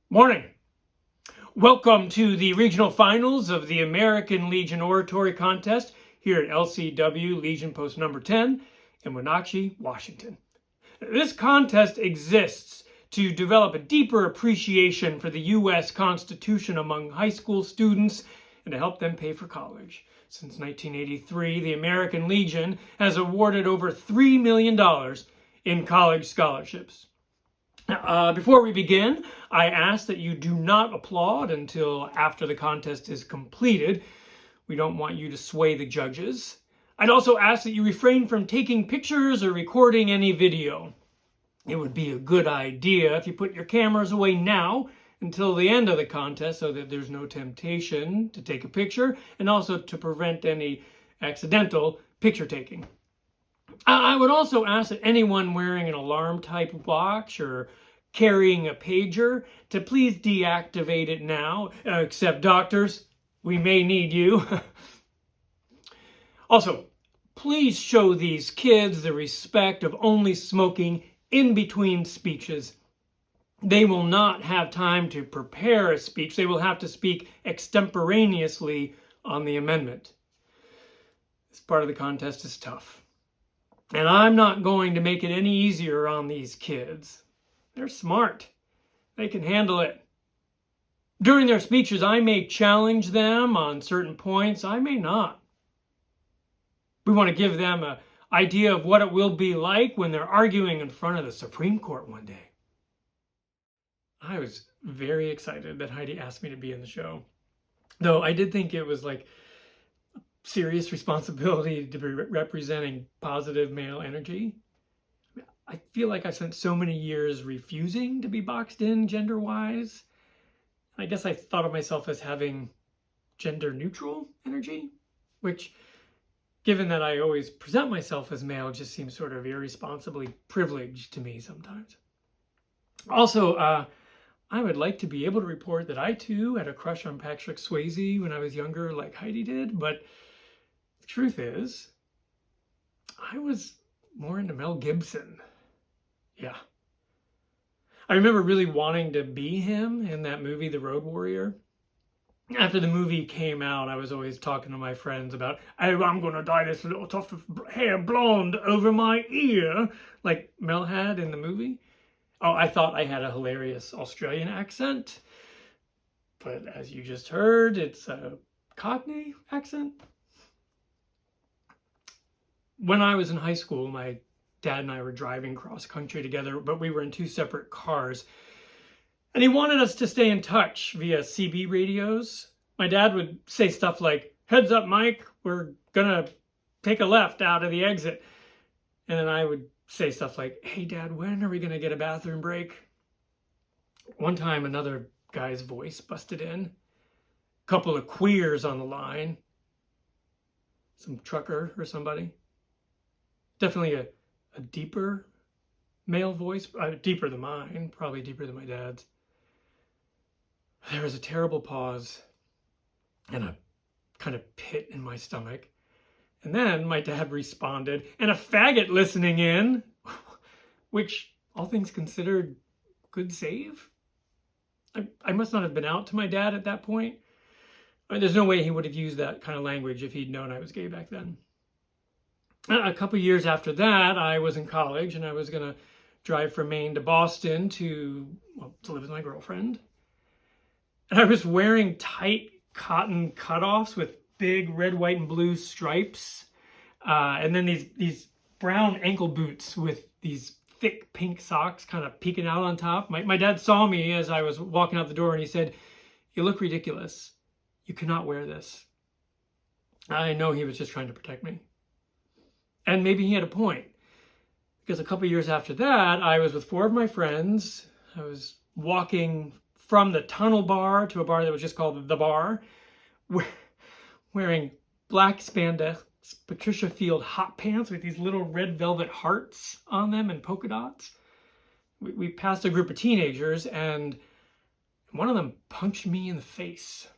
Morning. Welcome to the regional finals of the American Legion Oratory Contest here at LCW Legion Post number 10 in Wenatchee, Washington. This contest exists to develop a deeper appreciation for the U.S. Constitution among high school students and to help them pay for college. Since 1983, the American Legion has awarded over $3 million in college scholarships. Before we begin, I ask that you do not applaud until after the contest is completed. We don't want you to sway the judges. I'd also ask that you refrain from taking pictures or recording any video. It would be a good idea if you put your cameras away now until the end of the contest so that there's no temptation to take a picture and also to prevent any accidental picture taking. I would also ask that anyone wearing an alarm-type watch or carrying a pager to please deactivate it now, except doctors, we may need you. Also, please show these kids the respect of only smoking in between speeches. They will not have time to prepare a speech. They will have to speak extemporaneously on the amendment. This part of the contest is tough. And I'm not going to make it any easier on these kids. They're smart. They can handle it. During their speeches, I may challenge them on certain points. I may not. We want to give them an idea of what it will be like when they're arguing in front of the Supreme Court one day. I was very excited that Heidi asked me to be in the show. Though I did think it was like serious responsibility to be representing positive male energy. I feel like I spent so many years refusing to be boxed in gender-wise. I guess I thought of myself as having gender-neutral energy, which, given that I always present myself as male, just seems sort of irresponsibly privileged to me sometimes. Also, I would like to be able to report that I too had a crush on Patrick Swayze when I was younger, like Heidi did, but the truth is, I was more into Mel Gibson. Yeah. I remember really wanting to be him in that movie, The Road Warrior. After the movie came out, I was always talking to my friends about, oh, I'm going to dye this little tuft of hair blonde over my ear, like Mel had in the movie. Oh, I thought I had a hilarious Australian accent. But as you just heard, it's a Cockney accent. When I was in high school, my dad and I were driving cross country together, but we were in two separate cars. And he wanted us to stay in touch via CB radios. My dad would say stuff like, heads up, Mike, we're gonna take a left out of the exit. And then I would say stuff like, hey, Dad, when are we gonna get a bathroom break? One time, another guy's voice busted in. A couple of queers on the line. Some trucker or somebody. Definitely a deeper male voice, deeper than mine, probably deeper than my dad's. There was a terrible pause and a kind of pit in my stomach. And then my dad responded, and a faggot listening in, which, all things considered, good save. I must not have been out to my dad at that point. There's no way he would have used that kind of language if he'd known I was gay back then. A couple years after that, I was in college and I was going to drive from Maine to Boston to live with my girlfriend. And I was wearing tight cotton cutoffs with big red, white, and blue stripes. And then these brown ankle boots with these thick pink socks kind of peeking out on top. My dad saw me as I was walking out the door and he said, "You look ridiculous. You cannot wear this." I know he was just trying to protect me. And maybe he had a point, because a couple years after that, I was with four of my friends. I was walking from the Tunnel Bar to a bar that was just called The Bar, wearing black spandex Patricia Field hot pants with these little red velvet hearts on them and polka dots. We passed a group of teenagers, and one of them punched me in the face.